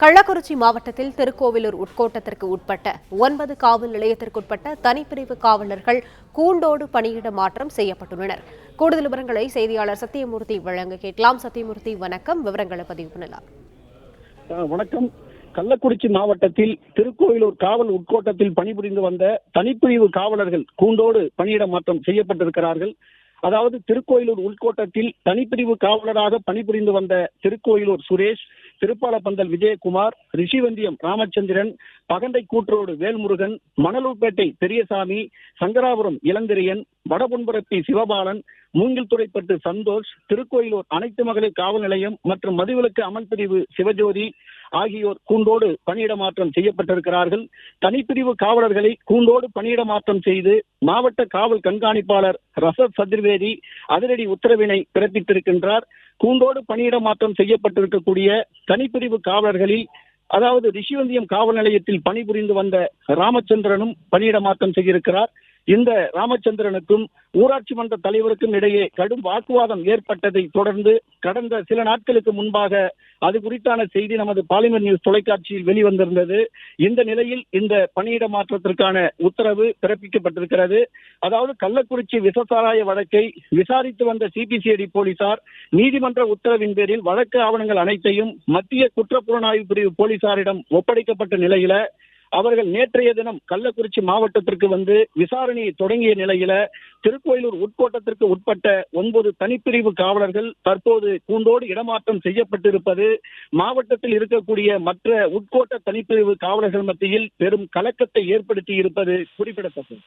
கள்ளக்குறிச்சி மாவட்டத்தில் திருக்கோவிலூர் உட்கோட்டத்திற்கு உட்பட்ட 9 காவல் நிலையத்திற்குட்பட்ட தனிப்பிரிவு காவலர்கள் கூண்டோடு பணியிட மாற்றம் செய்யப்பட்டுள்ளனர். கூடுதல் விவரங்களை செய்தியாளர் சத்தியமூர்த்தி வழங்க கேட்கலாம். சத்தியமூர்த்தி, வணக்கம். விவரங்களை பதிவு பண்ணலாம். வணக்கம். கள்ளக்குறிச்சி மாவட்டத்தில் திருக்கோவிலூர் காவல் உட்கோட்டத்தில் பணிபுரிந்து வந்த தனிப்பிரிவு காவலர்கள் கூண்டோடு பணியிட மாற்றம் செய்யப்பட்டிருக்கிறார்கள். அதாவது திருக்கோயிலூர் உள்கோட்டத்தில் தனிப்பிரிவு காவலராக பணிபுரிந்து வந்த திருக்கோயிலூர் சுரேஷ், திருப்பாலப்பந்தல் விஜயகுமார், ரிஷிவந்தியம் ராமச்சந்திரன், பகண்டை கூற்றோடு வேல்முருகன், மணலூர்பேட்டை பெரியசாமி, சங்கராபுரம் இளந்திரியன், வடபொன்பரப்பி சிவபாலன், மூங்கில்துறைப்பட்டு சந்தோஷ், திருக்கோயிலூர் அனைத்து மகளிர் காவல் நிலையம் மற்றும் மதுவிலக்கு அமல் பிரிவு சிவஜோதி ஆகியோர் கூண்டோடு பணியிட மாற்றம் செய்யப்பட்டிருக்கிறார்கள். தனிப்பிரிவு காவலர்களை கூண்டோடு பணியிட மாற்றம் செய்து மாவட்ட காவல் கண்காணிப்பாளர் ரசத் சதுர்வேதி அதிரடி உத்தரவினை பிறப்பித்திருக்கின்றார். கூண்டோடு பணியிட மாற்றம் செய்யப்பட்டிருக்கக்கூடிய தனிப்பிரிவு காவலர்களில் அதாவது ரிஷிவந்தியம் காவல் நிலையத்தில் பணிபுரிந்து வந்த ராமச்சந்திரனும் பணியிட மாற்றம் செய்திருக்கிறார். இந்த ராமச்சந்திரனுக்கும் ஊராட்சி மன்ற தலைவருக்கும் இடையே கடும் வாக்குவாதம் ஏற்பட்டதை தொடர்ந்து கடந்த சில நாட்களுக்கு முன்பாக அது குறித்தான செய்தி நமது பாலிமர் நியூஸ் தொலைக்காட்சியில் வெளிவந்திருந்தது. இந்த நிலையில் இந்த பணியிட மாற்றத்திற்கான உத்தரவு பிறப்பிக்கப்பட்டிருக்கிறது. அதாவது கள்ளக்குறிச்சி விசசாராய வழக்கை விசாரித்து வந்த சிபிசிஐடி போலீசார் நீதிமன்ற உத்தரவின் பேரில் வழக்கு ஆவணங்கள் அனைத்தையும் மத்திய குற்றப்புலனாய்வு பிரிவு போலீசாரிடம் ஒப்படைக்கப்பட்ட நிலையில அவர்கள் நேற்றைய தினம் கள்ளக்குறிச்சி மாவட்டத்திற்கு வந்து விசாரணையை தொடங்கிய நிலையில திருக்கோயிலூர் உட்கோட்டத்திற்கு உட்பட்ட 9 தனிப்பிரிவு காவலர்கள் தற்போது கூண்டோடு இடமாற்றம் செய்யப்பட்டிருப்பது மாவட்டத்தில் இருக்கக்கூடிய மற்ற உட்கோட்ட தனிப்பிரிவு காவலர்கள் மத்தியில் பெரும் கலக்கத்தை ஏற்படுத்தி இருப்பது குறிப்பிடத்தக்கது.